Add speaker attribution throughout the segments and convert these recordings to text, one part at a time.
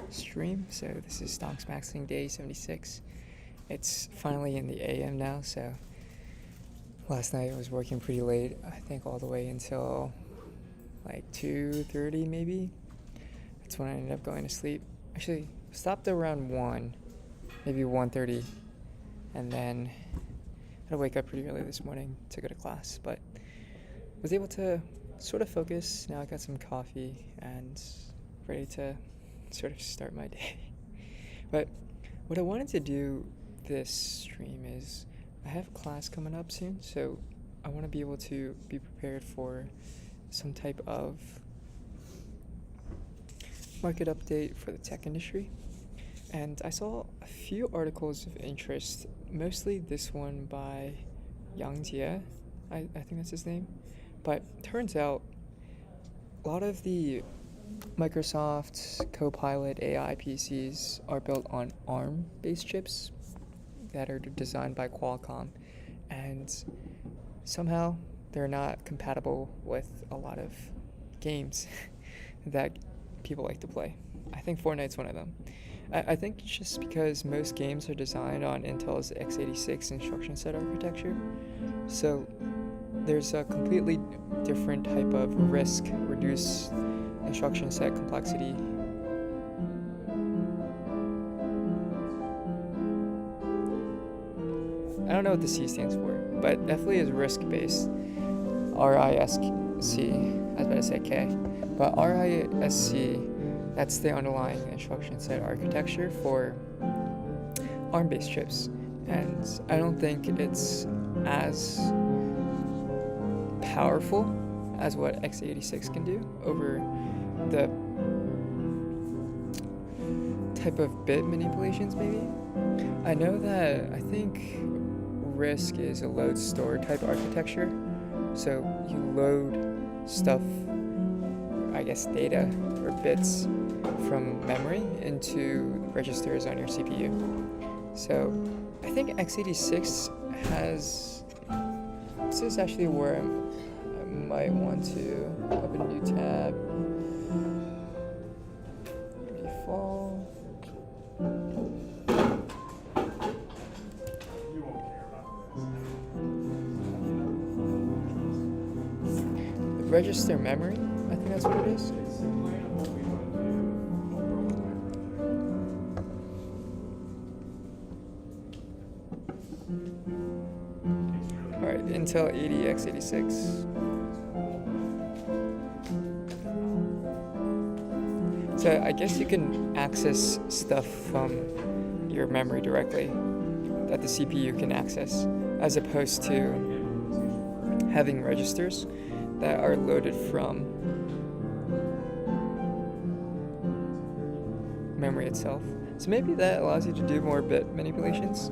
Speaker 1: Stream. So this is Stonks Maxxing day 76. It's finally in the AM now, so last night I was working pretty late, I think all the way until like 2:30 maybe. That's when I ended up going to sleep. Actually, stopped around 1, maybe 1:30, and then had to wake up pretty early this morning to go to class, but was able to sort of focus. Now I got some coffee and ready to sort of start my day. But what I wanted to do this stream is I have class coming up soon, so I want to be able to be prepared for some type of market update for the tech industry. And I saw a few articles of interest, mostly this one by Yang Jie, I think that's his name. But turns out a lot of the Microsoft's Copilot AI PCs are built on ARM-based chips that are designed by Qualcomm, and somehow they're not compatible with a lot of games that people like to play. I think Fortnite's one of them. I think it's just because most games are designed on Intel's x86 instruction set architecture, so there's a completely different type of reduced instruction set complexity. I don't know what the C stands for, but definitely is RISC-based. R-I-S-C. I was about to say K. But RISC, that's the underlying instruction set architecture for ARM-based chips. And I don't think it's as powerful as what x86 can do over the type of bit manipulations, maybe. I know that I think RISC is a load store type architecture, so you load stuff, I guess data or bits from memory into registers on your CPU. So I think x86 has, this is actually where I might want to open a new tab. Default. Register memory, I think that's what it is. Alright, Intel 80x86. So I guess you can access stuff from your memory directly that the CPU can access, as opposed to having registers that are loaded from memory itself. So maybe that allows you to do more bit manipulations.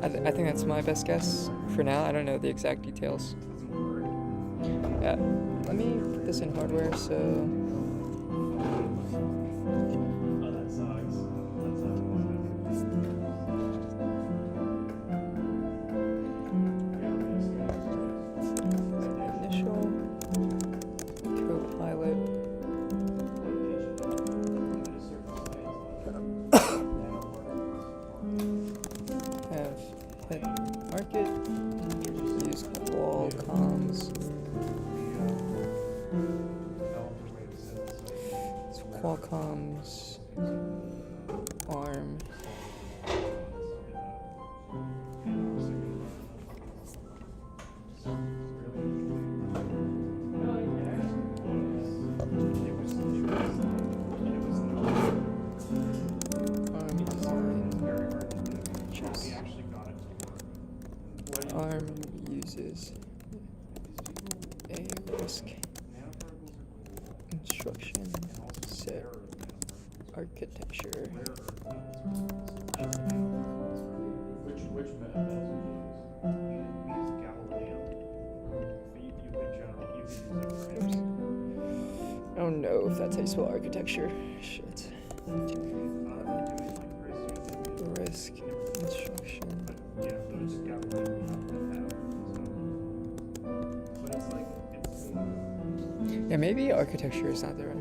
Speaker 1: I think that's my best guess for now. I don't know the exact details. Yeah, let me put this in hardware so... market, use Qualcomm's. It's Qualcomm's ARM. ARM uses a RISC instruction set architecture. I don't know if that's how you spell architecture. Shit. RISC instruction. Yeah, maybe architecture is not the right.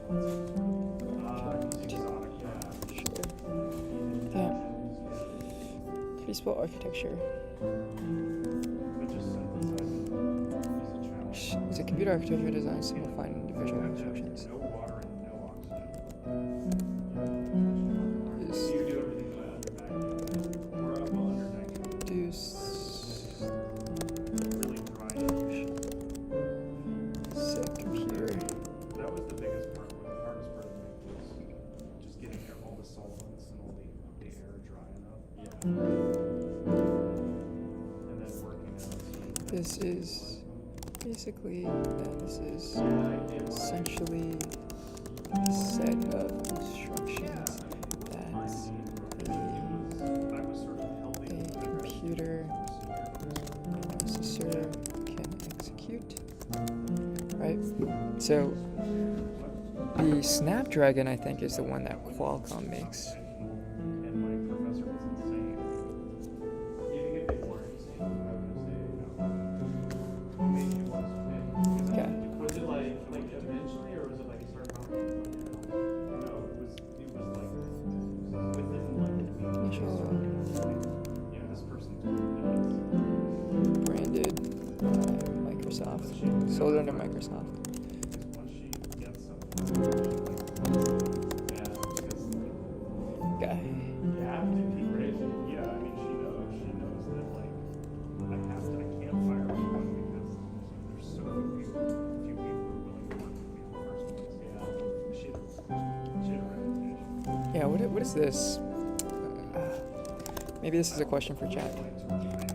Speaker 1: Sure. Damn. How do you spell architecture? It's a computer architecture design simplifying individual instructions. Set computer.
Speaker 2: That was the biggest part. The hardest part of the was just getting all the solvents and all the air drying up. Yeah. And then working out.
Speaker 1: This is basically, this is essentially a set of instructions that a computer processor can execute. Right? So the Snapdragon, I think, is the one that Qualcomm makes.
Speaker 2: And my professor was insane. Do you think if they weren't insane, I would say no? Maybe it was.
Speaker 1: Okay.
Speaker 2: Was it like eventually, or was it like you started talking? No, it was like within like
Speaker 1: Initial
Speaker 2: yeah, this person
Speaker 1: branded by Microsoft. Sold under Microsoft.
Speaker 2: once she gets something, yeah, because
Speaker 1: Okay.
Speaker 2: you have to be crazy. Yeah, I mean she knows that like I can't fire anyone because there's so few people who are willing to work with me in the first place. Yeah, she had a reputation.
Speaker 1: Yeah, what is this? Maybe this is a question for chat.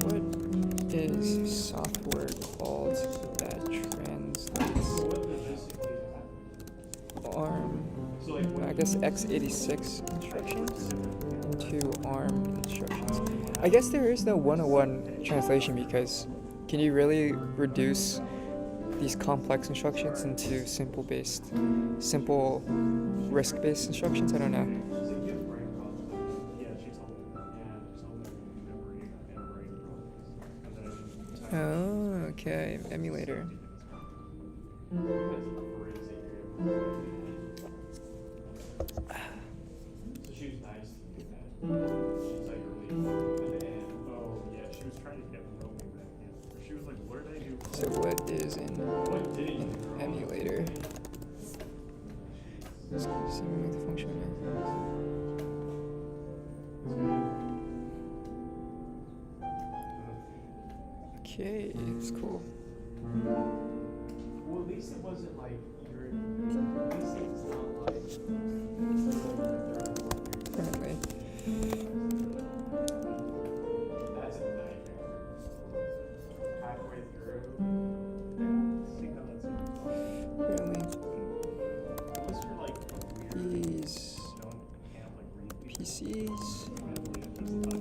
Speaker 1: What is software called that translates ARM, I guess x86 instructions to ARM instructions? I guess there is no one-on-one translation because can you really reduce these complex instructions into simple RISC-based instructions? I don't know. Oh, okay. Emulator.
Speaker 2: So she was nice to do that. She's like really oh yeah, she was trying to get roaming back in. She was like, what did I do?
Speaker 1: So what is an emulator? Simulate the function. Okay, it's cool.
Speaker 2: Well, at least it wasn't like you're. At least it's not like.
Speaker 1: Apparently.
Speaker 2: That's a nightmare. Halfway through. See how that's
Speaker 1: Apparently.
Speaker 2: Unless you're like weird.
Speaker 1: These PCs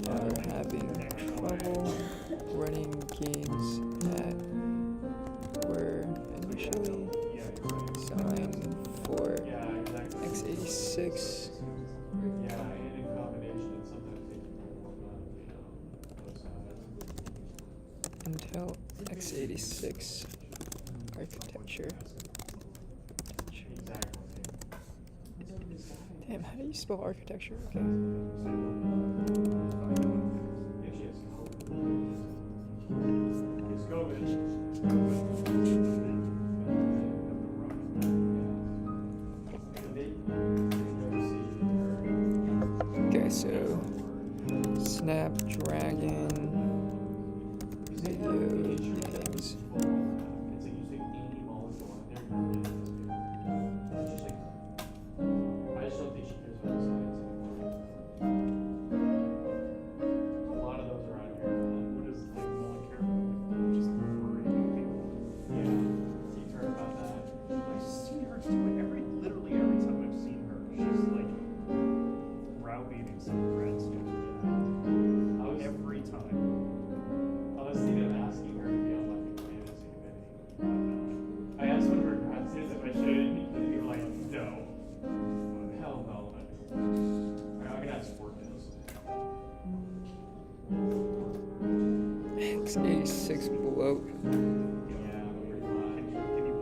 Speaker 1: are having trouble running games that were initially designed for x86
Speaker 2: Yeah, and in combination, and sometimes they can both
Speaker 1: Intel x86 architecture. Damn, how do you spell architecture? Okay. Okay, so Snapdragon video games.
Speaker 2: I just don't think she cares about science anymore. A lot of those around here. What does like no one care about? Just worrying people. Yeah. You've heard about that. I've seen her do it literally every time I've seen her. She's like browbeating some grad student. Every time. I was thinking of asking her to be on like the fantasy committee. I asked one of her grad students if I should, and they were like, no. Hell no. I'm gonna have sport this.
Speaker 1: x86 bloat.
Speaker 2: Yeah, pretty much. Can you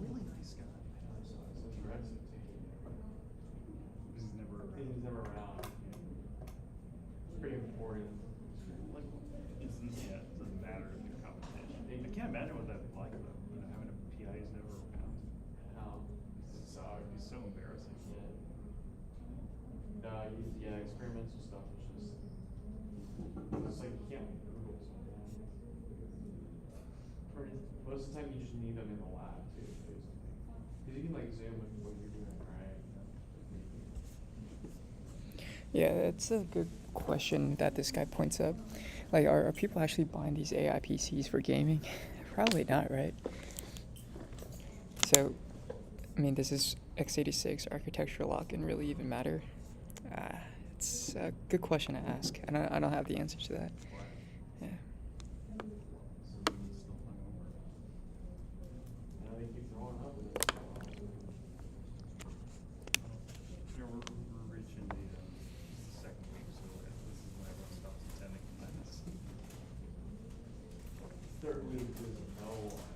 Speaker 2: really nice guy. I know, so he writes it too. He's never around. It's pretty important. Like, yeah, it doesn't matter if you're competition. I can't imagine what that'd be like though. Having a PI who's never around. It's so embarrassing.
Speaker 3: Yeah, experimental stuff is just, it's like you can't Google something. Most of the time you just need them in the lab too, basically. Because you can like zoom with what you're doing, right?
Speaker 1: Yeah, that's a good question that this guy points up. Like, are people actually buying these AI PCs for gaming? Probably not, right? So, I mean, does this x86 architecture lock in really even matter? It's a good question to ask. I don't have the answer to that. Yeah.
Speaker 3: Now they keep throwing up with it.
Speaker 2: We're reaching the second week, so this is when everyone stops attending class.
Speaker 3: Third week is no one.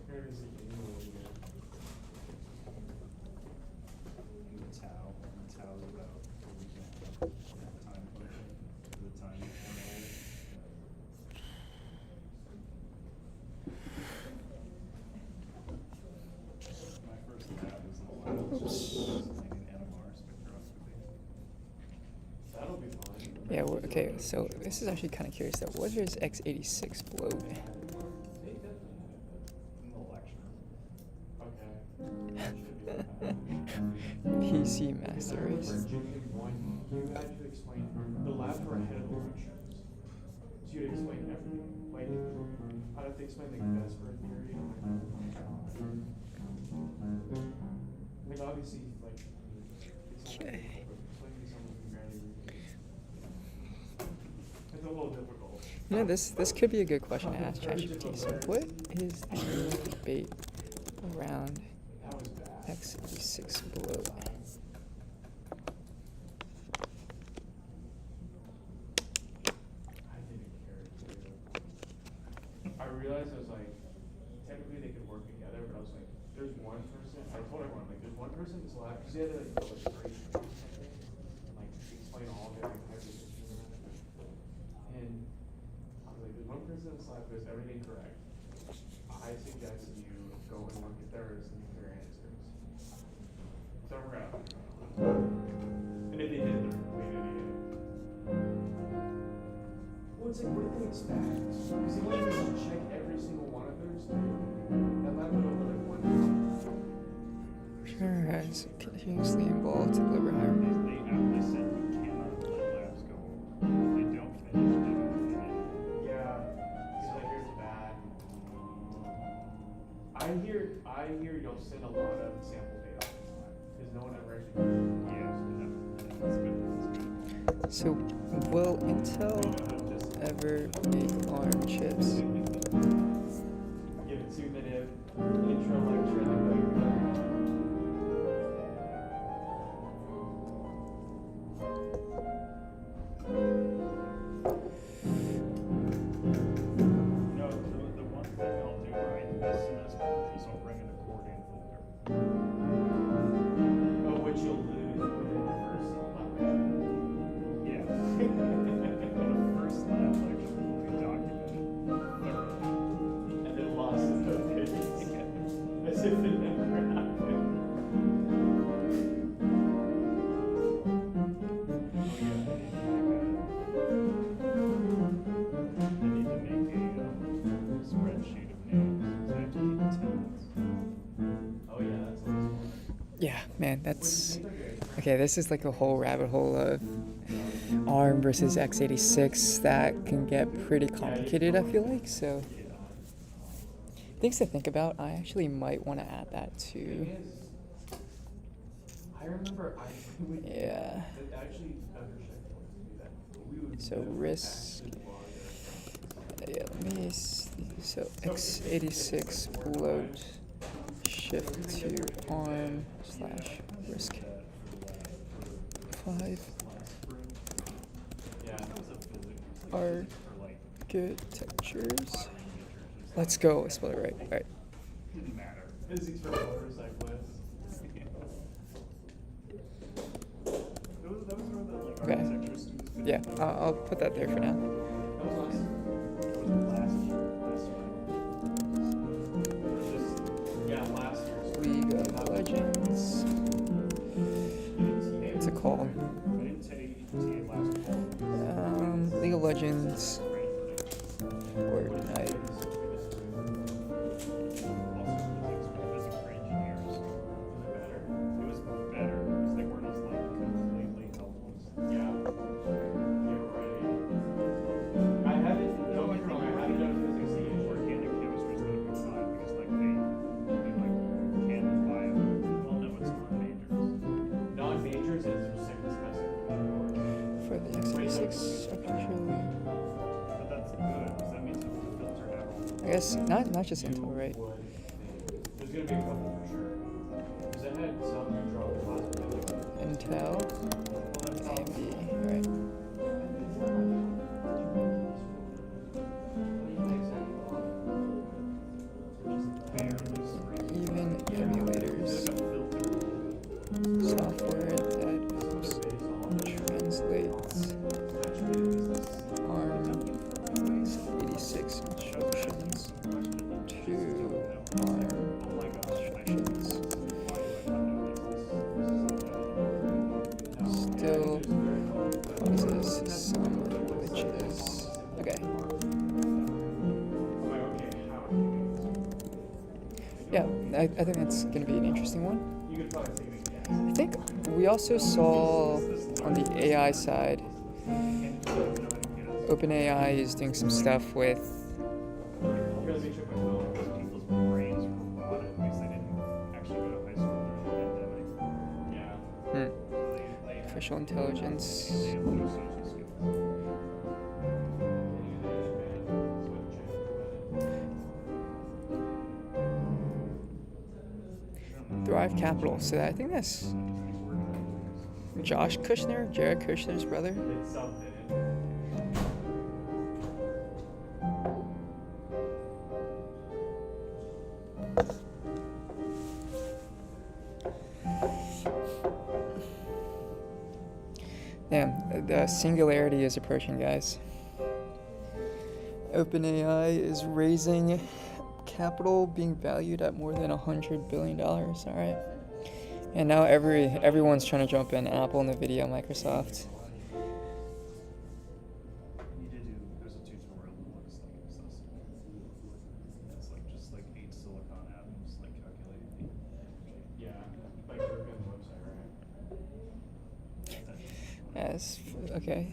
Speaker 3: Third is anyone again.
Speaker 2: The Tau is about a week and a half. Time pushing to the time before my first lab is in the lab. Just NMR spectroscopy.
Speaker 3: That'll be fun.
Speaker 1: Yeah, okay, so this is actually kind of curious though. What is x86 bloat?
Speaker 3: They definitely
Speaker 2: In the lecture.
Speaker 3: have it. Okay.
Speaker 1: PC Master Race.
Speaker 3: You had to explain, the labs were ahead of the lectures. So you'd explain everything. Like, I'd have to explain the Vesper theory. Like, obviously, like, it's not
Speaker 1: Okay.
Speaker 3: explaining something you barely read. It's a little difficult.
Speaker 1: You know, this could be a good question to ask ChatGPT. So, what is the debate around
Speaker 3: That was bad.
Speaker 1: x86 bloat?
Speaker 3: I didn't care too. I realized I was like, technically they could work together, but I was like, there's one person. I told everyone like, there's one person in this lab because they had to like build illustration or something, and, like explain all the different types of systems around it. And I was like, there's one person in this lab who has everything correct. I suggest you go and look at theirs and their answers. So we're gonna. And if they did, they're complete idiot. Well, it's like, what did they expect? Because he wanted to check every single one of theirs, too. That lab would over like one.
Speaker 1: Sure, guys, continuously involved to deliver higher.
Speaker 2: They said you cannot let labs go. If they don't finish, they don't finish.
Speaker 3: Yeah. He's like, here's bad. I hear you'll send a lot of sample data off this lab. Because no one ever actually.
Speaker 2: That's good. That's good.
Speaker 1: So, will Intel ever make ARM chips?
Speaker 3: Give a 2-minute intro lecture and then go.
Speaker 2: No, the one thing I'll do right this semester is I'll bring an accordion folder.
Speaker 3: Oh, which you'll lose within the first lab.
Speaker 2: Yeah. The first lab lecture will be documented thoroughly.
Speaker 3: And then lost in the pages. As if it never happened.
Speaker 2: I need to make a spreadsheet of names. I have to keep attendance.
Speaker 3: Oh yeah, that's the worst one.
Speaker 1: Yeah, man, that's okay. This is like a whole rabbit hole of ARM versus x86 that can get pretty complicated, I feel like. So, things to think about. I actually might want to add that to.
Speaker 3: I remember we
Speaker 1: Yeah.
Speaker 3: actually undershift wanted to do that. We would
Speaker 1: So,
Speaker 3: never
Speaker 1: risk.
Speaker 3: actually log our-
Speaker 1: Yeah, let me see. So, x86 bloat shift to ARM / risk 5
Speaker 3: Yeah.
Speaker 1: architectures. Let's go. I spelled it right. All right.
Speaker 2: Didn't matter. Physics for motorcyclists. That was where the like
Speaker 1: Okay.
Speaker 2: architecture students could
Speaker 1: Yeah,
Speaker 2: do.
Speaker 1: I'll put that there for now.
Speaker 3: That was last.
Speaker 2: That was last year. Last year.
Speaker 1: League of Legends. What's it called?
Speaker 2: I didn't take TA last fall.
Speaker 1: League of Legends. Fortnite. For the x86 architecture. I guess not just Intel, right?
Speaker 3: There's gonna be a couple for sure. Because I had some who dropped last minute.
Speaker 1: Intel, AMD, right? Even emulators, software that translates ARM 86 instructions to ARM instructions. Still causes some glitches. Okay. Yeah, I think that's going to be an interesting one. I think we also saw on the AI side, OpenAI is doing some stuff with
Speaker 2: People's brains were rotted because they didn't actually go to high school during the pandemic.
Speaker 1: artificial intelligence.
Speaker 2: They have no social skills.
Speaker 1: Thrive Capital. So I think that's Josh Kushner, Jared Kushner's brother.
Speaker 3: It's something.
Speaker 1: Damn, the singularity is approaching, guys. OpenAI is raising capital, being valued at more than $100 billion. All right, and now everyone's trying to jump in. Apple, Nvidia, Microsoft.
Speaker 2: There's a tutorial that looks like accessible. It's like just like 8 silicon atoms, like calculating the energy.
Speaker 3: Yeah, like we're on the website, right?
Speaker 1: As okay.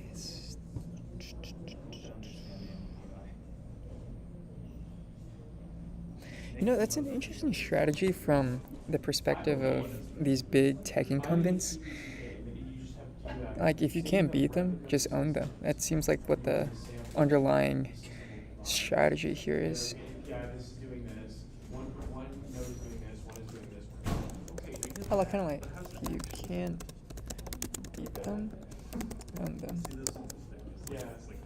Speaker 1: You know, that's an interesting strategy from the perspective of these big tech incumbents. Like, if you can't beat them, just own them. That seems like what the underlying strategy here is.
Speaker 3: Yeah, this is doing this. One node is doing this. One is doing this. Okay,
Speaker 1: I like kind of like you can't beat them, own them.
Speaker 3: yeah, it's like.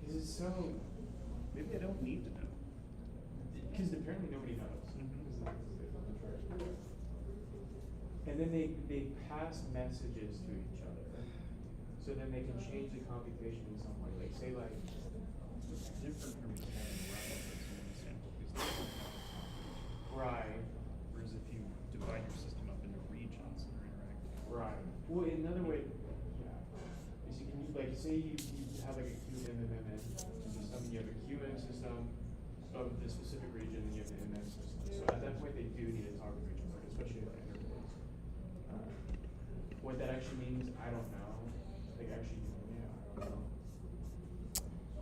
Speaker 3: This is so.
Speaker 2: Maybe I don't need to know.
Speaker 3: Because apparently nobody knows. And then they pass messages to each other. So then they can change the computation in some way. Like say like
Speaker 2: It's different from just having replicas in the sample because
Speaker 3: right.
Speaker 2: whereas if you divide your system up into regions that are interacting.
Speaker 3: Right. Well, another way, yeah, is you can like say you have like a QMMM system. You have a QM system of the specific region, and you have the MM system. So at that point, they do need a target region, like especially at interface. What that actually means, I don't know. Like actually, yeah, I don't know.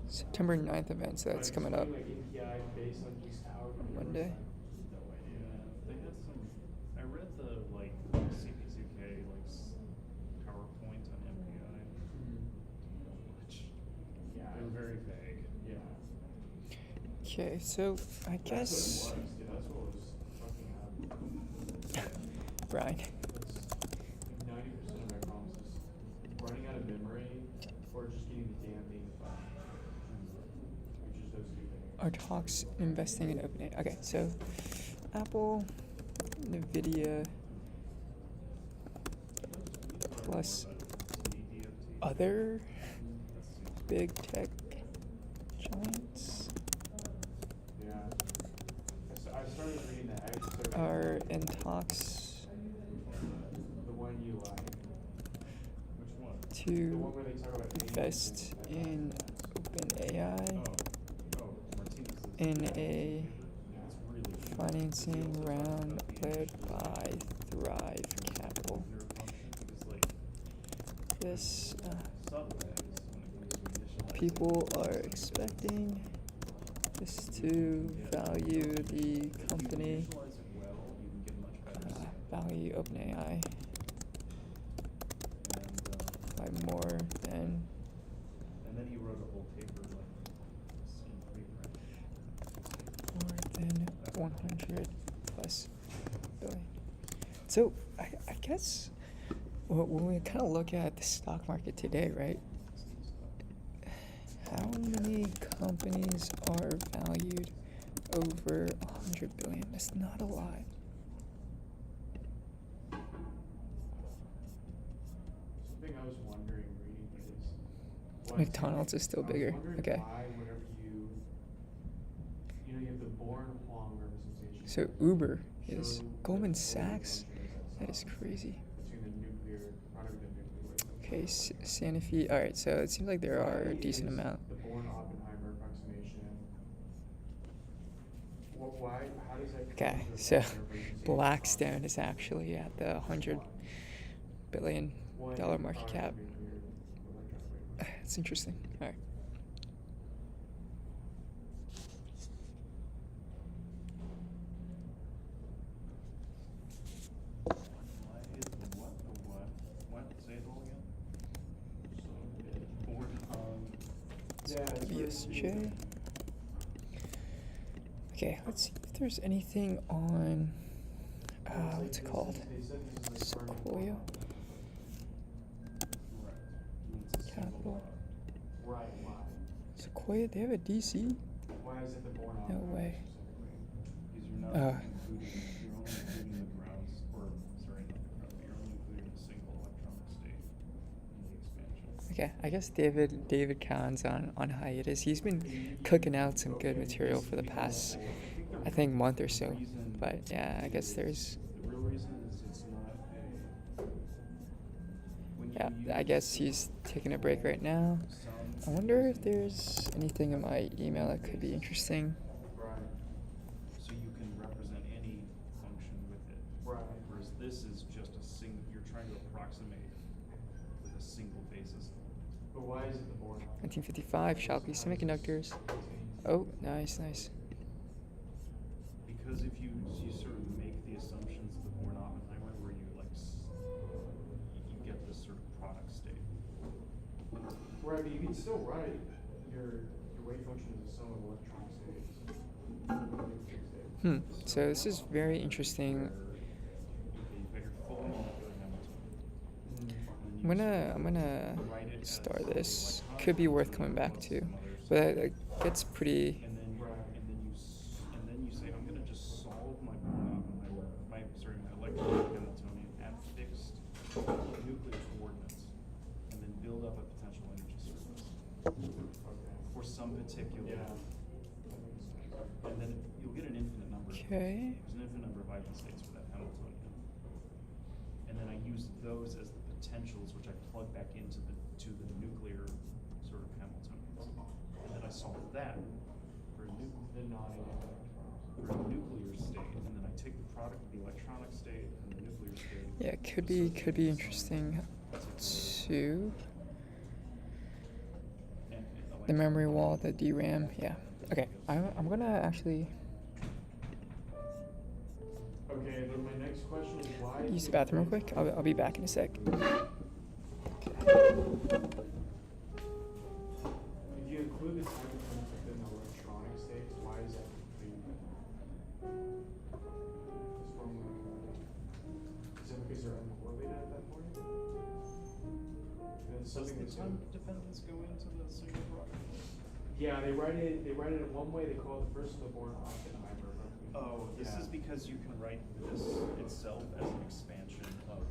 Speaker 1: September 9th event, so that's
Speaker 3: But
Speaker 1: coming up
Speaker 3: Like API based on just how
Speaker 1: Monday.
Speaker 2: No idea. They had some. I read the like CP2K like PowerPoint on MPI, which
Speaker 3: Yeah.
Speaker 2: they were very vague.
Speaker 3: Yeah.
Speaker 1: Okay, so I guess
Speaker 3: That's what it was, dude. That's what was fucking up.
Speaker 1: Brian.
Speaker 3: 90% of my problems is running out of memory or just getting the damn thing fine. Which is those two things.
Speaker 1: Are talks investing in OpenAI? Okay, so Apple, NVIDIA, plus other big tech giants
Speaker 3: Yeah. I started reading that. I started
Speaker 1: are in talks
Speaker 3: the one you like.
Speaker 2: Which one?
Speaker 3: The
Speaker 1: to
Speaker 3: one where they talk about
Speaker 1: invest in OpenAI
Speaker 2: Oh, Martinez is.
Speaker 1: in a
Speaker 2: It's really
Speaker 1: financing round led by Thrive Capital.
Speaker 2: nerve function because like
Speaker 1: This
Speaker 2: subtle things when it comes to initializing.
Speaker 1: people are expecting this to value the company,
Speaker 2: Initialize it well, you can get much better.
Speaker 1: value OpenAI
Speaker 2: And
Speaker 1: by more than
Speaker 2: and then he wrote a whole paper like in preprint.
Speaker 1: more than 100 plus billion. So I guess when we kind of look at the stock market today, right? How many companies are valued over 100 billion? That's not a lot.
Speaker 3: Something I was wondering reading is
Speaker 1: McDonald's is still bigger.
Speaker 3: I was wondering
Speaker 1: Okay.
Speaker 3: why whenever you have the Born Huang representation.
Speaker 1: So Uber is
Speaker 3: show
Speaker 1: Goldman
Speaker 3: the
Speaker 1: Sachs.
Speaker 3: correlation
Speaker 1: That is crazy.
Speaker 3: between the nuclear, not even the nuclear waste.
Speaker 1: Okay, Sanofi. All right, so it seems like there are a decent amount.
Speaker 3: The Born-Oppenheimer approximation. Why? How does that?
Speaker 1: Okay,
Speaker 3: compare to
Speaker 1: so
Speaker 3: their representation?
Speaker 1: Blackstone is actually at the $100 billion
Speaker 3: One
Speaker 1: market
Speaker 3: product
Speaker 1: cap.
Speaker 3: nuclear electronic waste.
Speaker 1: It's interesting. All right.
Speaker 2: Why is the what? The what? What? Say it all again. So board
Speaker 3: Yeah, it's really
Speaker 1: BSJ.
Speaker 3: cool.
Speaker 1: Okay, let's see if there's anything on
Speaker 3: It's like
Speaker 1: what's it
Speaker 3: they
Speaker 1: called?
Speaker 3: said this is like burning
Speaker 1: Sequoia
Speaker 3: oil.
Speaker 2: It's a single
Speaker 1: Capital.
Speaker 2: product.
Speaker 3: Right, why?
Speaker 1: Sequoia, they have a DC?
Speaker 3: Why is it the Born
Speaker 1: No
Speaker 3: Oppenheimer
Speaker 1: way.
Speaker 3: specifically?
Speaker 2: Because you're not
Speaker 1: Uh.
Speaker 2: including, you're only including the grounds, or sorry, not the ground, you're only including the single electronic state in the expansion.
Speaker 1: Okay, I guess David Kahn's on hiatus. He's been cooking out some good material for the past, I think, month or so. But yeah, I guess there's
Speaker 2: The real reason is it's not a. When you
Speaker 1: yeah, I
Speaker 2: use
Speaker 1: guess he's taking a break right now. I
Speaker 2: some
Speaker 1: wonder if there's anything in my email that could be interesting.
Speaker 3: Right,
Speaker 2: so you can represent any function with it.
Speaker 3: right.
Speaker 2: Whereas this is just a single, you're trying to approximate with a single basis.
Speaker 3: But why is it the Born?
Speaker 1: 1955, Shockley Semiconductors. Oh, nice, nice.
Speaker 2: Because if you sort of make the assumptions of the Born Oppenheimer where you you get this sort of product state.
Speaker 3: Right, but you can still write your wave function as a sum of electronic states.
Speaker 1: So this is very interesting.
Speaker 2: But you're fully molecular Hamiltonian.
Speaker 1: I'm gonna start this. Could be worth coming back to, but it gets pretty.
Speaker 2: And then you say I'm gonna just solve my Born Oppenheimer, my electronic Hamiltonian at fixed nuclear coordinates, and then build up a potential energy surface for some particular.
Speaker 3: Yeah.
Speaker 2: And then you'll get an infinite number.
Speaker 1: Okay.
Speaker 2: There's an infinite number of eigenstates for that Hamiltonian. And then I use those as the potentials, which I plug back into the nuclear sort of Hamiltonians. And then I solve that for a
Speaker 3: The
Speaker 2: nuclear state, and then I take the product of the electronic state and the nuclear state.
Speaker 1: Yeah, could be interesting too. The memory wall, the DRAM. Yeah. Okay. I'm gonna actually
Speaker 3: Okay, then my next question is why?
Speaker 1: use the bathroom real quick. I'll be back in a sec.
Speaker 3: If you include the Hamiltonians within the electronic states, why is that complete? This formula. Is it because they're uncorrelated at that point? And it's
Speaker 2: Does
Speaker 3: something
Speaker 2: the
Speaker 3: that's
Speaker 2: time dependence go into the single product?
Speaker 3: Yeah, they write it in one way. They call the first one the Born Oppenheimer representation.
Speaker 2: Oh, this
Speaker 3: Yeah.
Speaker 2: is because you can write this itself as an expansion of,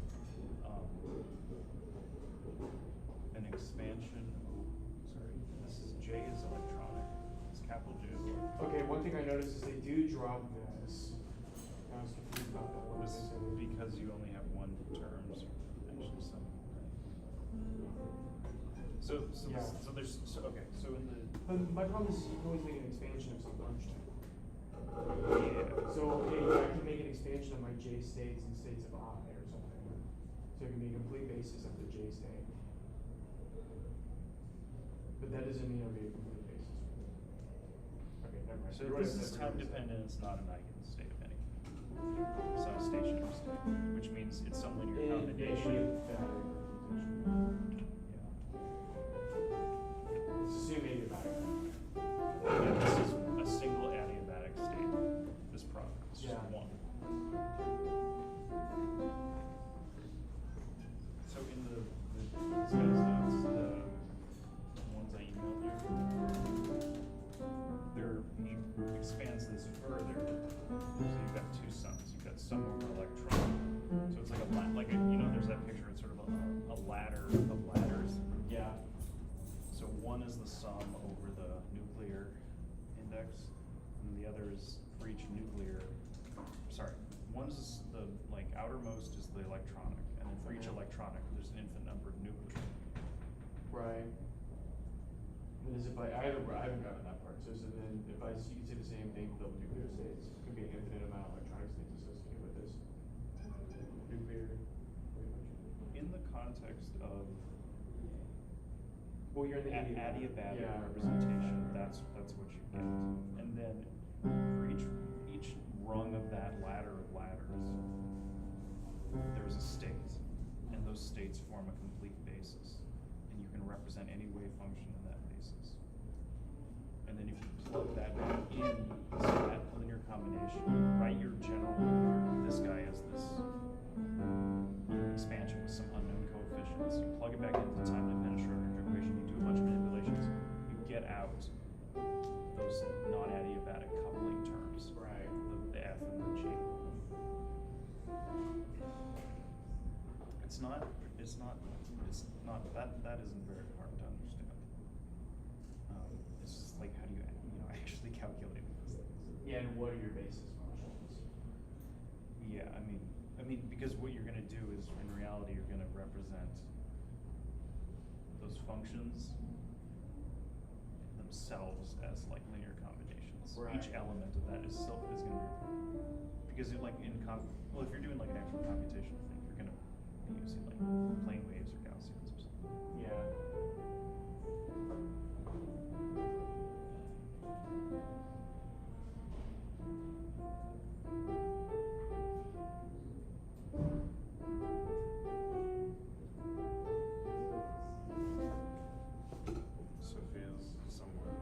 Speaker 2: sorry, this is J is electronic, it's capital J is electronic.
Speaker 3: Okay, one thing I noticed is they do drop this. I was confused about that. What
Speaker 2: This
Speaker 3: was
Speaker 2: is
Speaker 3: it?
Speaker 2: because you only have one terms, actually some,
Speaker 3: Yeah.
Speaker 2: okay, so in the,
Speaker 3: But my problem is you can always make an expansion of some function.
Speaker 2: yeah.
Speaker 3: So, okay, yeah, I can make an expansion of my J states and states of I or something. So it can be a complete basis of the J state. But that doesn't mean it'll be a complete basis. Okay, never mind.
Speaker 2: So
Speaker 3: You're right,
Speaker 2: this is
Speaker 3: that's
Speaker 2: time
Speaker 3: what it is.
Speaker 2: dependent, it's not an eigenstate of any kind. It's not a stationary state, which means it's some linear combination.
Speaker 3: Let's assume adiabatic.
Speaker 2: Yeah, this is a single adiabatic state, this product, it's just
Speaker 3: Yeah.
Speaker 2: one. So in these guys' notes, the ones I emailed you, he expands this further. So you've got two sums, you've got sum over electron. So it's like there's that picture, it's sort of a ladder of ladders.
Speaker 3: Yeah.
Speaker 2: So one is the sum over the nuclear index, and the other is for each nuclear, one's the outermost is the electronic, and then for each
Speaker 3: Okay.
Speaker 2: electronic, there's an infinite number of nuclear.
Speaker 3: Right. And is it by, I haven't gotten that part. So then if you can say the same thing for double nuclear states, it could be an infinite amount of electronic states associated with this. Nuclear.
Speaker 2: In the context of
Speaker 3: Well, you're in the
Speaker 2: adiabatic
Speaker 3: yeah.
Speaker 2: representation, that's what you get. And then for each rung of that ladder of ladders, there's a state, and those states form a complete basis. And you can represent any wave function in that basis. And then if you plug that in that linear combination, write your this guy has this expansion with some unknown coefficients. You plug it back into the time-dependent Schrodinger equation, you do a bunch of manipulations, you get out those non-adiabatic coupling terms.
Speaker 3: Right.
Speaker 2: The F and the G. That isn't very hard to understand. It's just like, how do you actually calculate these things?
Speaker 3: Yeah, and what are your basis functions?
Speaker 2: Yeah, I mean, because what you're gonna do is, in reality, you're gonna represent those functions themselves as linear combinations.
Speaker 3: Right.
Speaker 2: Each element of that is gonna be, because if you're doing an actual computational thing, you're gonna be using plane waves or Gaussians or something.
Speaker 3: Yeah.
Speaker 2: Sophia's somewhere.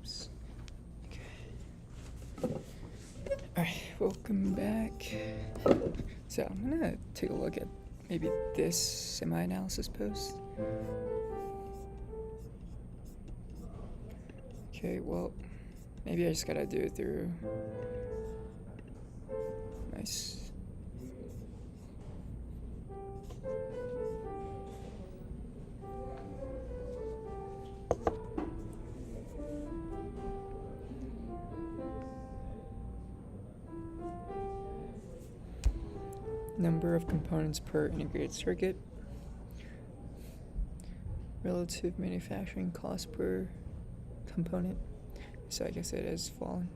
Speaker 1: Oops. Okay. Alright, welcome back. So I'm gonna take a look at maybe this semi-analysis post. Okay, well, maybe I just gotta do it through. Nice. Number of components per integrated circuit. Relative manufacturing cost per component. So I guess it has fallen.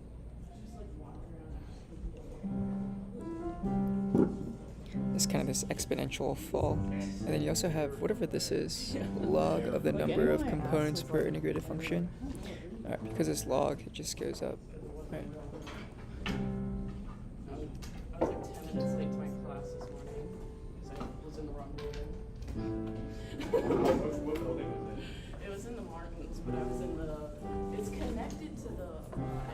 Speaker 1: It's kind of this exponential fall. And then you also have whatever this is, log of the number of components per integrated function. Alright, because it's log, it just goes up. Right.
Speaker 4: I was like 10 minutes late to my class this morning because I was in the wrong building.
Speaker 3: What building was it?
Speaker 4: It was in the Martins, but I was in the. It's connected to the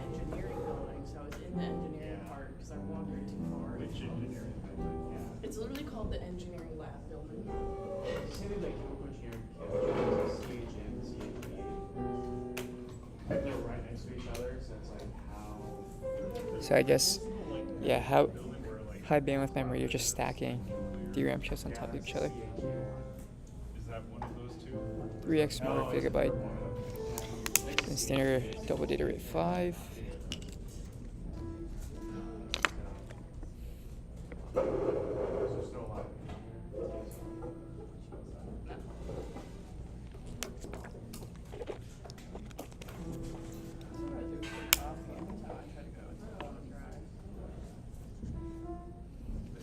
Speaker 4: engineering building, so I was in the engineering part because I wandered too far.
Speaker 3: Which engineering building? Yeah.
Speaker 4: It's literally called the engineering lab building.
Speaker 3: You say they like chemical engineering campus, CH and CHB. They're right next to each other, so it's like how.
Speaker 1: So I guess, yeah, how high bandwidth memory, you're just stacking DRAM chips on top of each other.
Speaker 2: Is that one of those two?
Speaker 1: 3x more gigabyte. And standard double data rate 5.
Speaker 3: There's just no lot.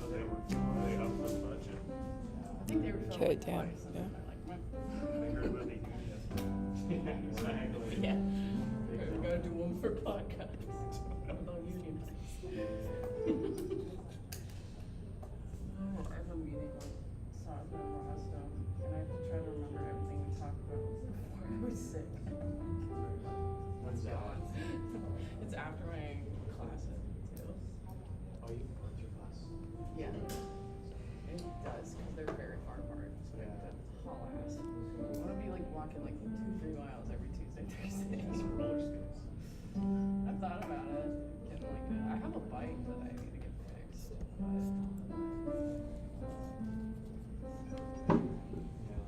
Speaker 2: Are they up the budget?
Speaker 4: I think they were filming
Speaker 1: Okay,
Speaker 4: it
Speaker 1: damn,
Speaker 4: twice, and
Speaker 1: yeah.
Speaker 4: then I like went.
Speaker 2: I heard about they do
Speaker 3: Yeah, exactly.
Speaker 4: Yeah. They're gonna do one for podcasts about union. I have a meeting with Sasha and Rasta, and I have to try to remember everything we talked about before I was sick.
Speaker 3: When's that?
Speaker 4: It's after my class at 2.
Speaker 3: Oh, you went through class.
Speaker 4: Yeah. It does, because they're very far apart. So I have to haul ass. I want to be like walking like 2-3 miles every Tuesday, Thursday.
Speaker 2: That's roller skates.
Speaker 4: I've thought about it. Getting like a, I have a bike that I need to get fixed. But
Speaker 3: Yeah.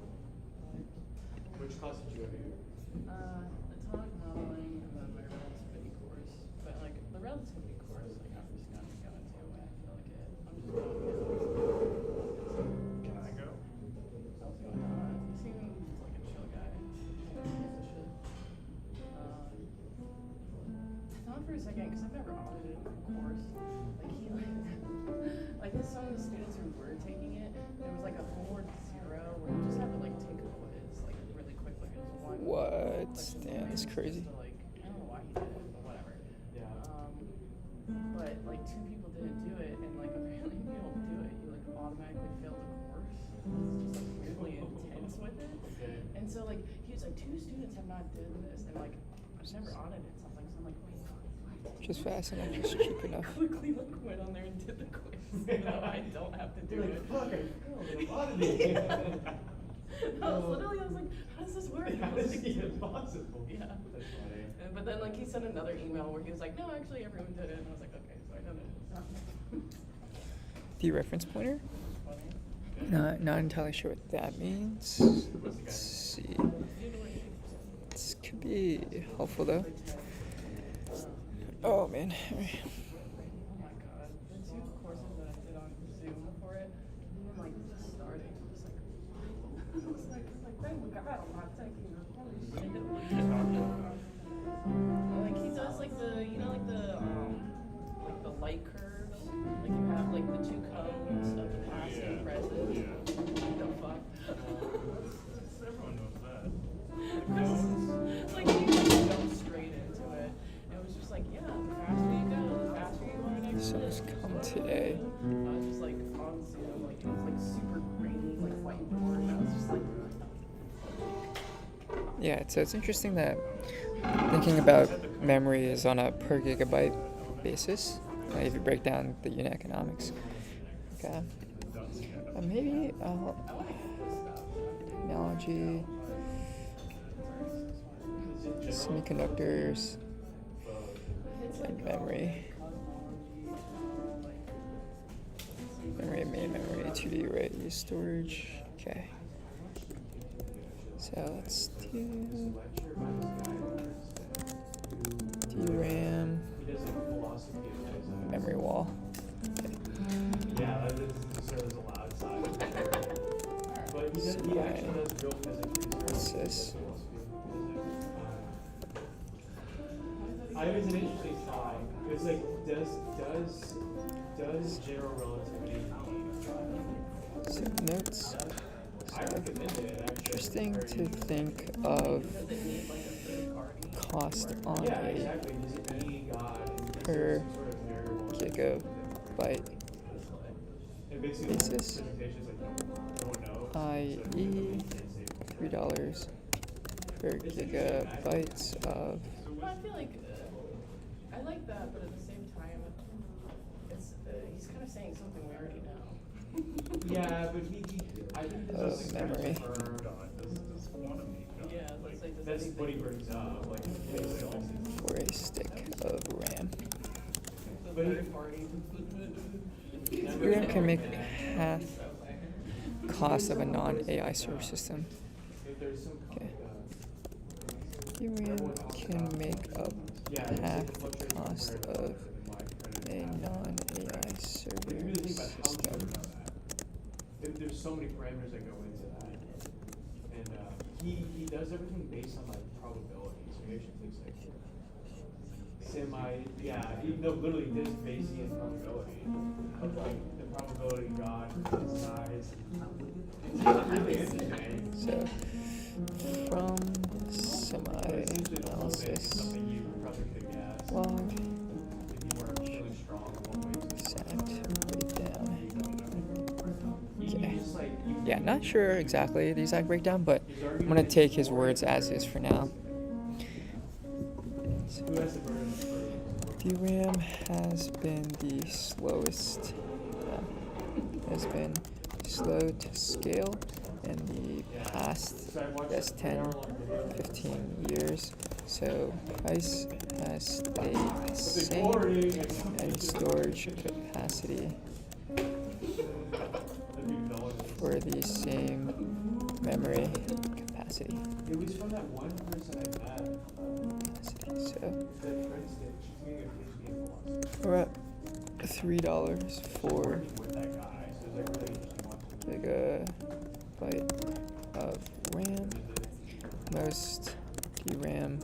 Speaker 3: Which class did you go to?
Speaker 4: atomic modeling and then my relativity course. But like the relativity course, like I'm just gonna go into when I feel like it. I'm just going to
Speaker 2: Can I go?
Speaker 4: How's it going on? He seems like a chill guy. I thought for a second, because I've never audited a course, like he like some of the students who were taking it, there was like a homework 0 where you just had to like take a quiz, like really quick, like it was one.
Speaker 1: What?
Speaker 4: question
Speaker 1: Damn, that's
Speaker 4: just
Speaker 1: crazy.
Speaker 4: to, like, I don't know why he did it, but whatever.
Speaker 3: Yeah.
Speaker 4: But like 2 people didn't do it, and like apparently if you don't do it, you like automatically fail the course. It's just like really intense with it.
Speaker 3: Okay.
Speaker 4: And so like he was like 2 students have not done this, and like I've never audited something, so I'm like, wait, what?
Speaker 1: Just fast enough, just cheap enough.
Speaker 4: Quickly like went on there and did the quiz. You know, I don't have to do
Speaker 3: You're
Speaker 4: it.
Speaker 3: like, fuck, I failed it. I'm auditing.
Speaker 4: I was like, how does this work?
Speaker 3: How
Speaker 4: I was
Speaker 3: is
Speaker 4: like,
Speaker 3: it even possible?
Speaker 4: Yeah.
Speaker 3: That's funny.
Speaker 4: But then like he sent another email where he was like, no, actually everyone did it, and I was like, okay, so I done it.
Speaker 1: The reference pointer?
Speaker 4: Funny.
Speaker 1: Not entirely sure what that means. Let's see. This could be helpful though. Oh man. Alright.
Speaker 4: Oh my god, the 2 courses that I did on Zoom for it, and like just starting, I was like, thank God I'm not taking this. Holy shit. Like he does like the, you know, like the light curves, like you have like the 2 cones of the past and present. What the fuck?
Speaker 2: Everyone knows that.
Speaker 4: It's like you just jump straight into it. It was just like, yeah, the faster you go, the faster you learn it.
Speaker 1: So it's come today.
Speaker 4: I was just like on Zoom, like it was like super grainy, like whiteboard, and I was just like,
Speaker 1: Yeah, so it's interesting that thinking about memory is on a per gigabyte basis. If you break down the unit economics. Okay. Maybe technology, semiconductors, and memory. Main memory, 2D array, storage. Okay. So let's do DRAM, memory wall. Okay.
Speaker 3: Yeah, that is there's a loud side. But he actually does real physics research.
Speaker 1: What's this?
Speaker 3: I think it's an interesting thought. It's like, does general relativity
Speaker 1: So notes.
Speaker 3: I recommend it actually.
Speaker 1: Interesting to think of cost on
Speaker 3: Yeah,
Speaker 1: a
Speaker 3: exactly. Does E God
Speaker 1: per
Speaker 3: sort of variable
Speaker 1: gigabyte
Speaker 3: and basically the
Speaker 1: basis,
Speaker 3: presentation's like no,
Speaker 1: i.e. $3 per gigabytes of.
Speaker 4: Well, I feel like I like that, but at the same time, it's he's kind of saying something we already know.
Speaker 3: Yeah, but I think this is
Speaker 1: memory.
Speaker 4: Yeah, it's like
Speaker 3: That's what he brings up, like basically.
Speaker 1: For a stick of RAM.
Speaker 3: But he,
Speaker 1: RAM can make half cost of a non-AI server system.
Speaker 3: if there's some
Speaker 1: Okay. DRAM can make up half the cost of a non-AI server system.
Speaker 3: There's so many parameters that go into that, and he does everything based on like probability. So he actually takes like literally this Bayesian probability of like the probability God is size. It's really interesting.
Speaker 1: So from
Speaker 3: Essentially the whole thing is
Speaker 1: semi-analysis
Speaker 3: something you probably could guess
Speaker 1: log
Speaker 3: if you weren't really strong in one way.
Speaker 1: exact breakdown.
Speaker 3: You just like
Speaker 1: Yeah, not sure exactly the exact breakdown, but I'm gonna take his words as is for now. So,
Speaker 3: who has the burden of proof?
Speaker 1: DRAM has been the slowest, has been slow to scale in the past, yes, 10, 15 years. So price has stayed the same, and storage capacity for the same memory capacity.
Speaker 3: It was from that one person I met.
Speaker 1: So
Speaker 3: That Princeton, she's getting a PhD in philosophy.
Speaker 1: we're at $3 for
Speaker 3: Working with that guy, so it's like really interesting watching.
Speaker 1: gigabyte of RAM. Most DRAM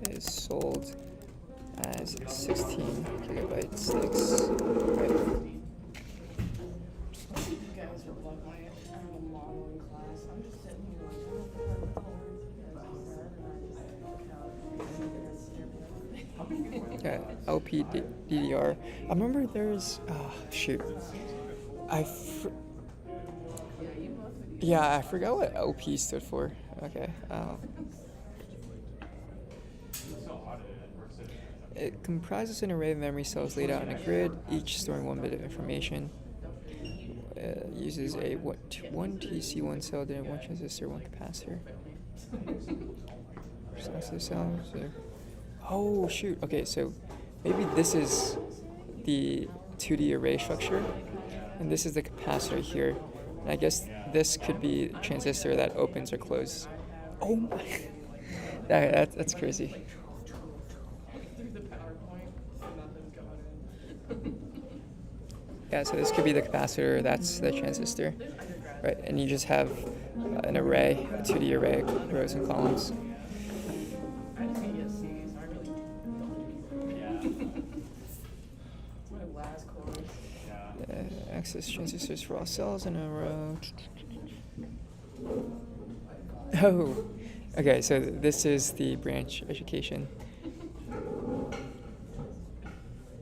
Speaker 1: is sold as 16 gigabyte sticks. Right.
Speaker 4: You guys are like my modeling class. I'm just sitting here
Speaker 1: Yeah, LPDDR. I remember there's shoot. Yeah, I forgot what LP stood for. Okay. It comprises an array of memory cells laid out in a grid, each storing one bit of information. Uses a one TC1 cell, then one transistor, one capacitor. Sensitive cells. Oh shoot. Okay, so maybe this is the 2D array structure, and this is the capacitor here. And I guess this could be a transistor that opens or closes. Oh my! That's crazy. Yeah, so this could be the capacitor. That's the transistor, right? And you just have an array, a 2D array, rows and columns.
Speaker 4: I just get ESC, so I really don't. It's my last course.
Speaker 1: Access transistors for all cells in a row. Oh, okay. So this is the branch education.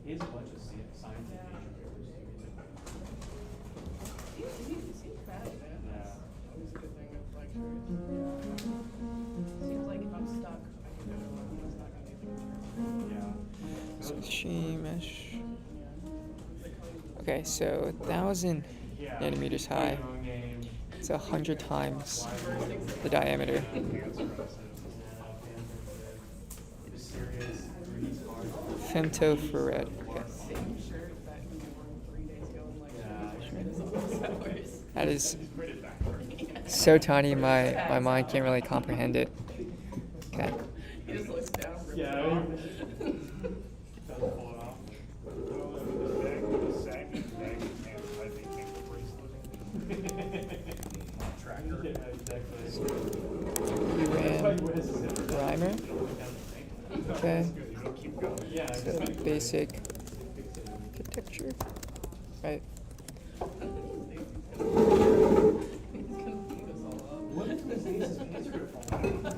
Speaker 3: He has a bunch of science
Speaker 4: He's fast, man.
Speaker 3: Yeah.
Speaker 4: That's always a good thing with lectures. Seems like
Speaker 1: mesh. Okay, so 1,000 nanometers high. It's 100 times the diameter. Femtofluoride. Okay.
Speaker 4: Same shirt that you wore 3 days ago in lecture.
Speaker 1: That is so tiny, my mind can't really comprehend it. Okay.
Speaker 4: He just looks down. rips it
Speaker 2: Yeah.
Speaker 4: off.
Speaker 2: Doesn't pull it off. Tracker. Yeah, exactly.
Speaker 1: DRAM primer. Okay.
Speaker 2: Yeah,
Speaker 1: So basic architecture. Right.
Speaker 4: He's gonna beat us all up.
Speaker 2: What is this Ace's pants gonna fall out?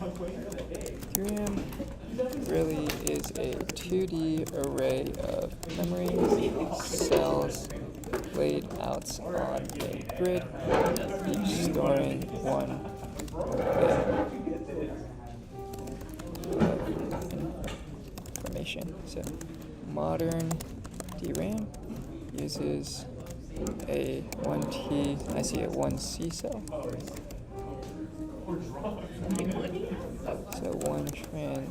Speaker 2: I'm waiting for the day.
Speaker 1: DRAM really is a 2D array of memory cells laid out on a grid, each storing one information. So modern DRAM uses a 1T, I see a 1C cell. So 1 tran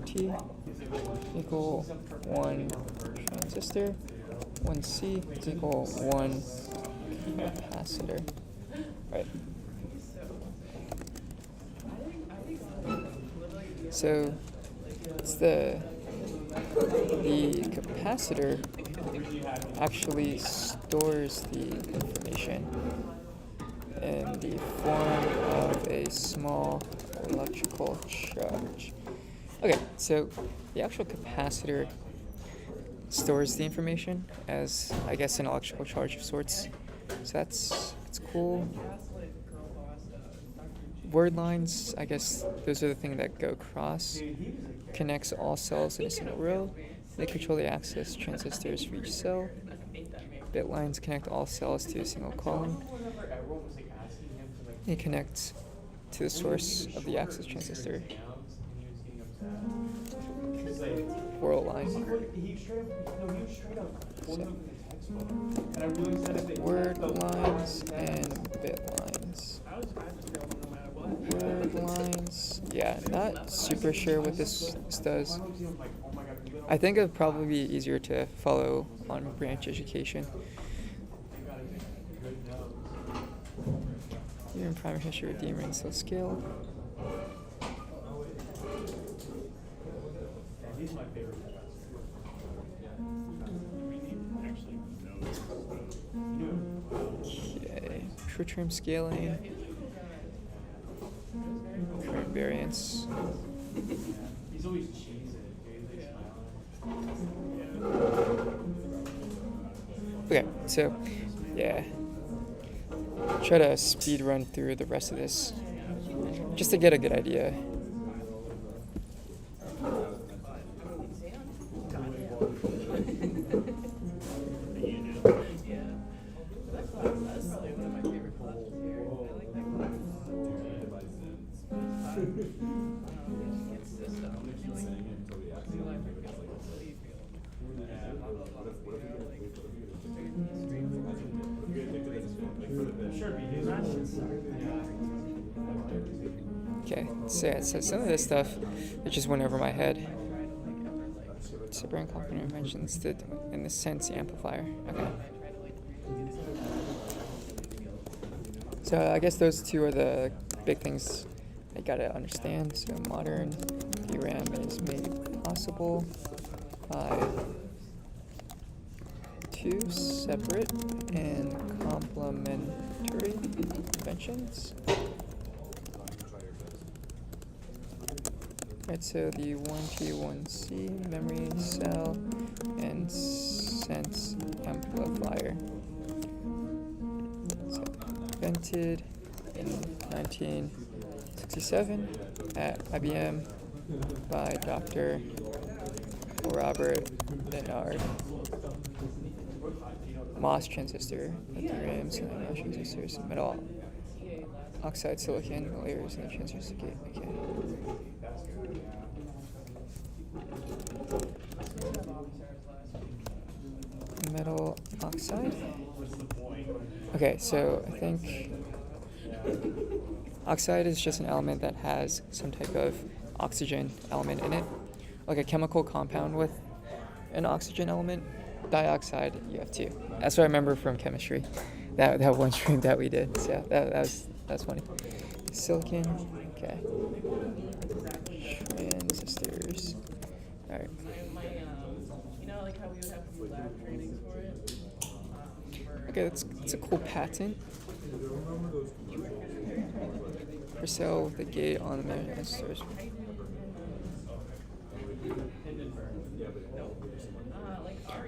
Speaker 1: T equal 1 transistor, 1C is equal 1 capacitor. Right. So it's the capacitor actually stores the information in the form of a small electrical charge. Okay, so the actual capacitor stores the information as, I guess, an electrical charge of sorts. So that's cool. Word lines, I guess those are the things that go across. Connects all cells in a single row. They control the access transistors for each cell. Bit lines connect all cells to a single column. They connect to the source of the access transistor. World line. Word lines and bit lines. Word lines. Yeah, not super sure what this does. I think it would probably be easier to follow on branch education. Even primer history with DRAM cell scale.
Speaker 2: He's my favorite.
Speaker 1: Okay, short term scaling. Current variance.
Speaker 3: He's always cheesing, dude.
Speaker 1: Okay, so yeah. Try to speed run through the rest of this just to get a good idea. Okay, so yeah, so some of this stuff, it just went over my head. Separate complement mentions that in the sense amplifier. Okay. So I guess those two are the big things I gotta understand. So modern DRAM is made possible by two separate and complementary inventions. Right, so the 1T, 1C memory cell and sense amplifier. So, invented in 1967 at IBM by Dr. Robert Bernard. MOS transistor, DRAM, silicon transistors, metal oxide silicon layers in the transistor gate. Okay. Metal oxide.
Speaker 2: What's the point?
Speaker 1: Okay, so I think oxide is just an element that has some type of oxygen element in it, like a chemical compound with an oxygen element. Dioxide, you have two. That's what I remember from chemistry. That one stream that we did. So that's funny. Silicon. Okay. Transistors. All right.
Speaker 4: You know, like how we would have to do lab trainings for it.
Speaker 1: Okay, that's a cool patent. For sale, the gate on the main stores.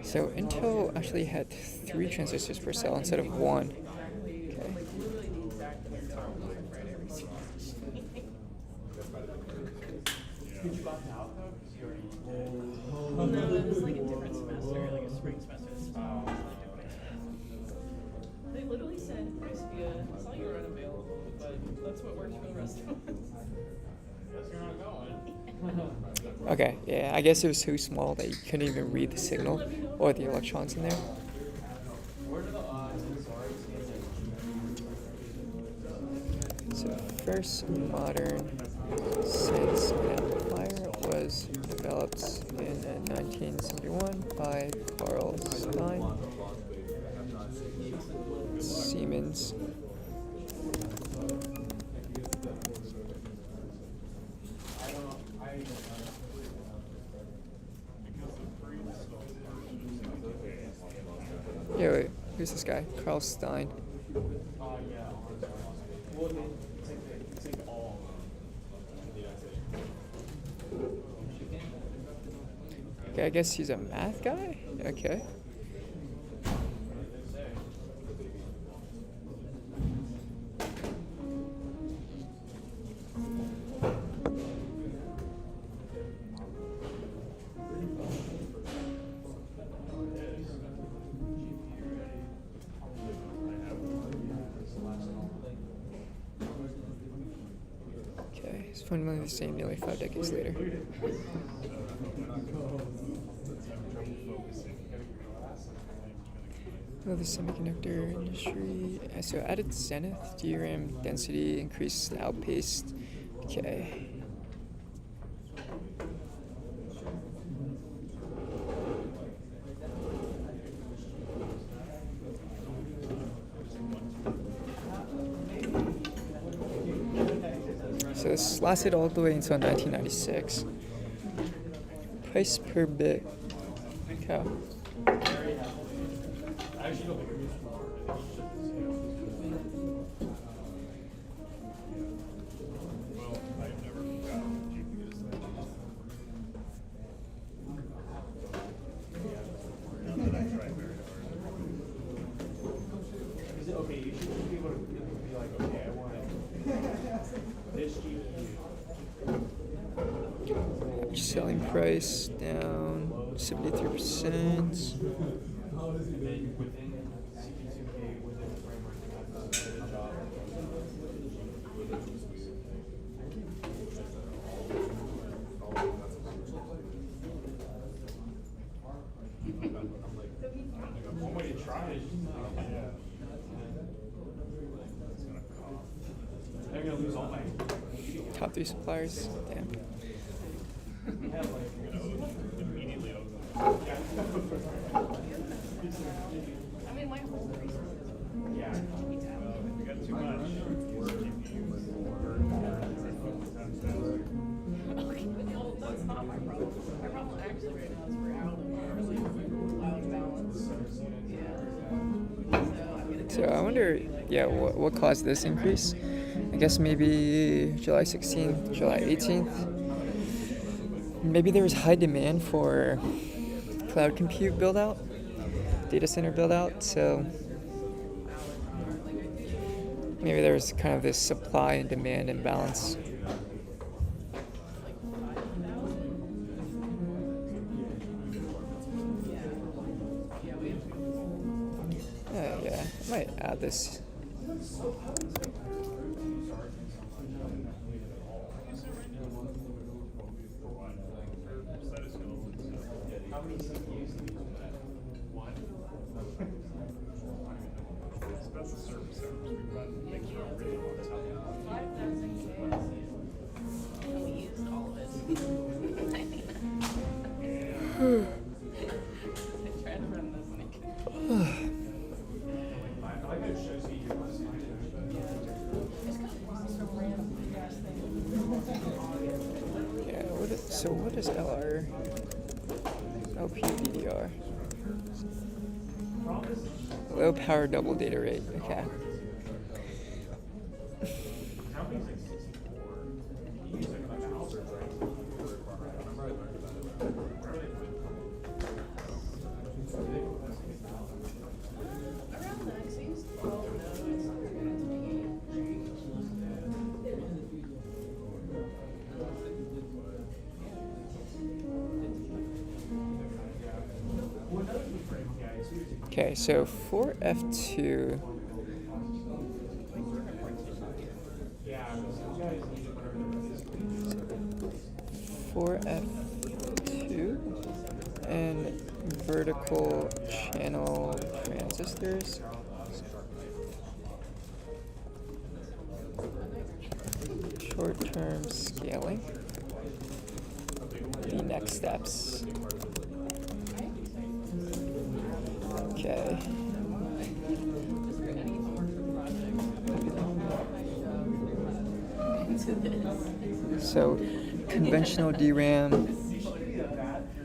Speaker 1: So Intel actually had 3 transistors per cell instead of 1. Okay.
Speaker 3: Did you opt out though? Because you already did.
Speaker 4: Well, no, it was like a different semester, like a spring semester. This fall was like different. They literally said, Crispia, I saw you were unavailable, but that's what worked for the rest of us.
Speaker 3: Guess you're not going.
Speaker 1: Okay, yeah, I guess it was too small that you couldn't even read the signal or the electrons in there.
Speaker 3: Where do the sensors
Speaker 1: So first modern sense amplifier was developed in 1971 by Carl Stein, Siemens. Yeah, wait, who's this guy? Carl Stein.
Speaker 3: yeah. Well, it's like all.
Speaker 1: Okay, I guess he's a math guy? Okay. Okay, it's fundamentally the same nearly 5 decades later. Oh, the semiconductor industry. So at its zenith, DRAM density increased, outpaced. Okay. So this lasted all the way until 1996. Price per bit. Okay.
Speaker 3: I actually don't think it was more. I think it's just the same. Well, I've never got GPUs that not that I try very hard. Is it okay? You should be able to be like, okay, I want this GPU.
Speaker 1: Selling price down 73%.
Speaker 3: And then within CP2K, within the framework, you have to do a job. One way to try is just it's gonna cost. I'm gonna lose all my.
Speaker 1: Top 3 suppliers. Damn.
Speaker 3: We have like immediately.
Speaker 4: I mean, my whole reason is
Speaker 3: Yeah. We got too much.
Speaker 4: okay, well, that's not my problem. My problem actually right now is we're out of balance. Yeah. So I'm gonna.
Speaker 1: So I wonder, yeah, what caused this increase? I guess maybe July 16th, July 18th. Maybe there was high demand for cloud compute build out, data center build out, so maybe there was kind of this supply and demand imbalance. Yeah, I might add this. So what is LR? LPDDR. Low power double data rate. Okay.
Speaker 3: Company's like 64. He used like a mouse or
Speaker 4: Around that seems 12 nodes,
Speaker 1: Okay, so for F2, for F2 and vertical channel transistors. Short-term scaling. The next steps. Okay. So, conventional DRAM,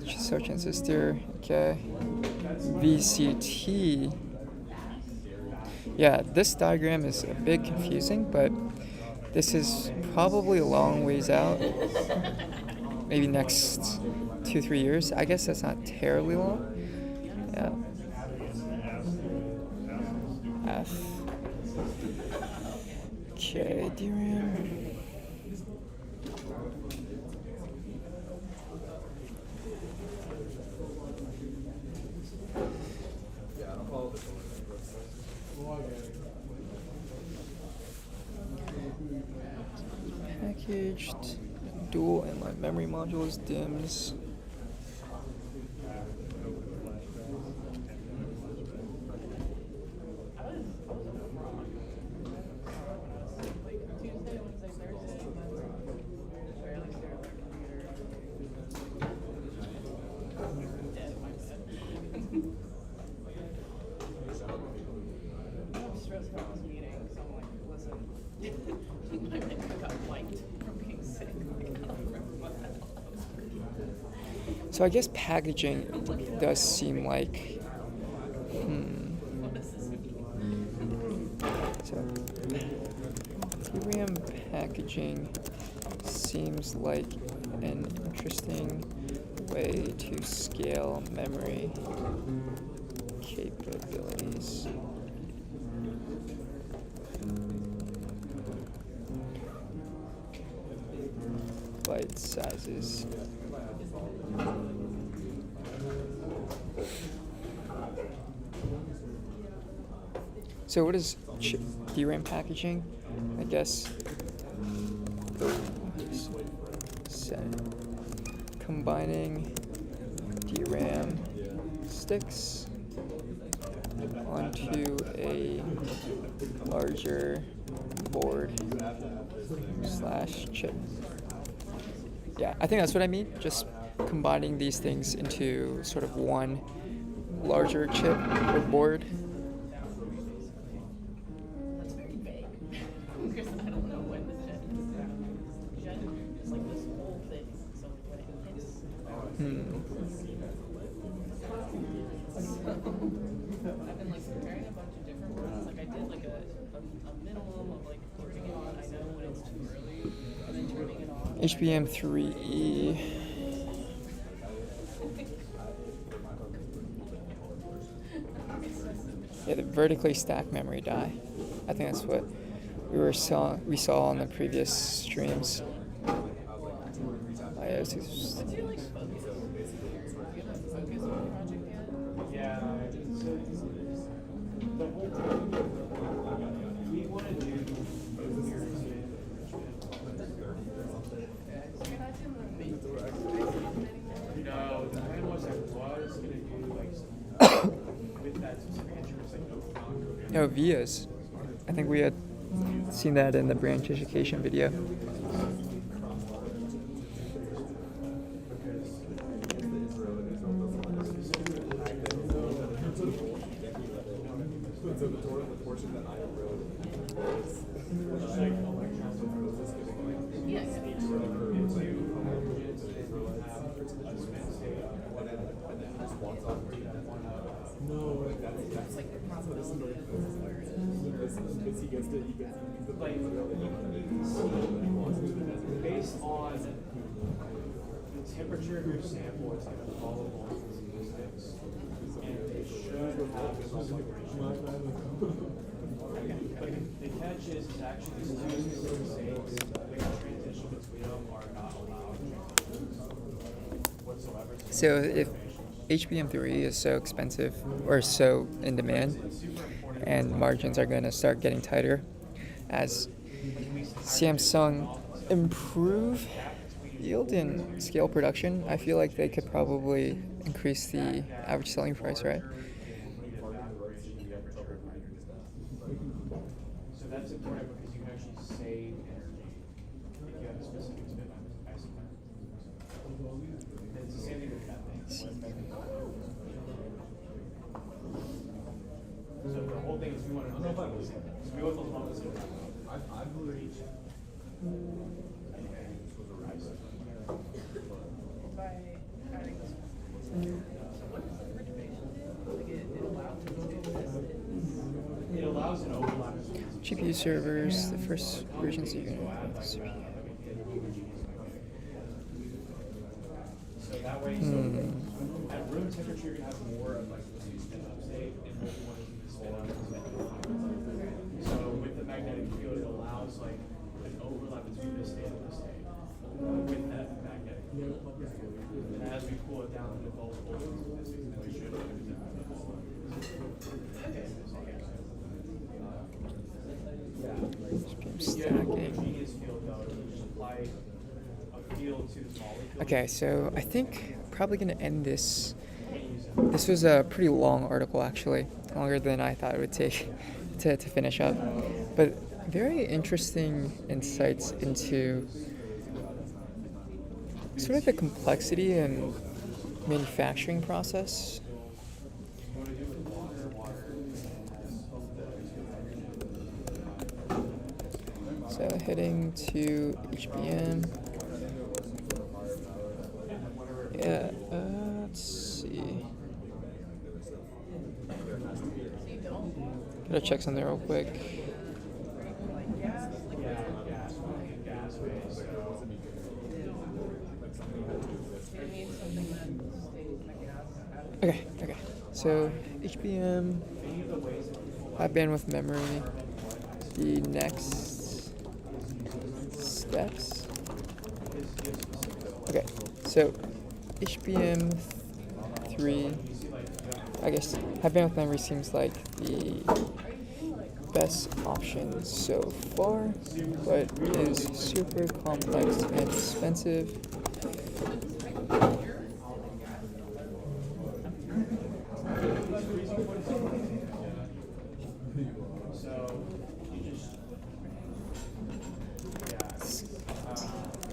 Speaker 1: so transistor, okay. VCT. Yeah, this diagram is a bit confusing, but this is probably a long ways out. Maybe next 2-3 years. I guess that's not terribly long. Yeah. F. Okay, DRAM. Packaged dual inline memory modules, DIMMs. So I guess packaging does seem like, So DRAM packaging seems like an interesting way to scale memory capabilities. Byte sizes. So what is DRAM packaging? I guess combining DRAM sticks onto a larger board / chip. Yeah, I think that's what I mean. Just combining these things into sort of one larger chip or board.
Speaker 4: That's very vague. Because I don't know when the jet is. Jet is like this whole thing. So when it hits. I've been like preparing a bunch of different ones. Like I did like a minimum of like turning it on. I know when it's too early, and then turning it on.
Speaker 1: HBM3E. Yeah, the vertically stacked memory die. I think that's what we saw on the previous streams.
Speaker 4: What's your like focus? Do you have a focus on the project yet?
Speaker 3: Yeah, the whole we want to do
Speaker 4: So you're not doing the main anymore?
Speaker 3: No, the plan was I was gonna do like some with that specific insurance, like
Speaker 1: No, VIAs. I think we had seen that in the branch education video.
Speaker 3: temperature of your sample is going to follow multiple statistics, and they should have some vibration. But the catch is actually these two specific states, the transition between them are not allowed whatsoever.
Speaker 1: So if HBM3 is so expensive or so in demand, and margins are going to start getting tighter as Samsung improve yield and scale production, I feel like they could probably increase the average selling price, right?
Speaker 3: So that's important because you can actually save energy if you have a specific spin isomer. And it's the same thing with methane. So the whole thing is we want to know about those. So we want those levels to I believe.
Speaker 4: By adding this one. So what does the perturbation do? Like it allows it to exist.
Speaker 3: It allows an overlap.
Speaker 1: GPU servers, the first versions of your CPU.
Speaker 3: So that way, so at room temperature, you're gonna have more of like the spin up state, and what you want to do is spin up and spin down. So with the magnetic field, it allows like an overlap between this state and this state with that magnetic field. And as we cool it down to multiple statistics, then we should.
Speaker 1: HBM
Speaker 3: Yeah, the
Speaker 1: stacking.
Speaker 3: homogeneous field though, you just apply a field to this molecule.
Speaker 1: Okay, so I think probably gonna end this. This was a pretty long article, actually, longer than I thought it would take to finish up. But very interesting insights into sort of the complexity and manufacturing process. So heading to HBM. Yeah, let's see. Gotta check something real quick.
Speaker 4: Like gas, liquid. It needs something that stays in the gas.
Speaker 1: Okay. So HBM, high bandwidth memory. The next steps. Okay, so HBM3, I guess high bandwidth memory seems like the best option so far, but is super complex and expensive.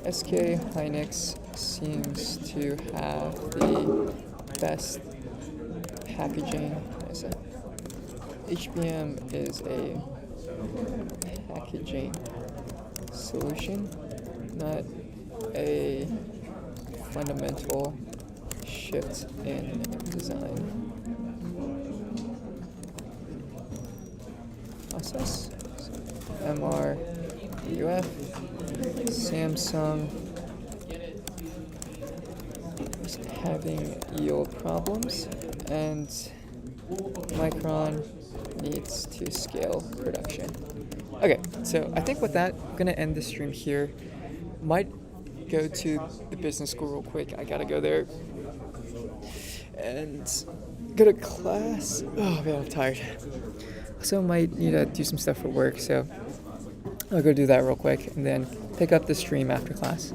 Speaker 1: SK Hynix seems to have the best packaging. HBM is a packaging solution, not a fundamental shift in design. Process, MR, UF, Samsung is having yield problems, and Micron needs to scale production. Okay, so I think with that, I'm gonna end the stream here. Might go to the business school real quick. I gotta go there and go to class. Oh man, I'm tired. Also might need to do some stuff for work, so I'll go do that real quick and then pick up the stream after class.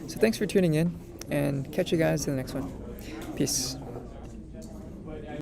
Speaker 1: So thanks for tuning in, and catch you guys in the next one. Peace.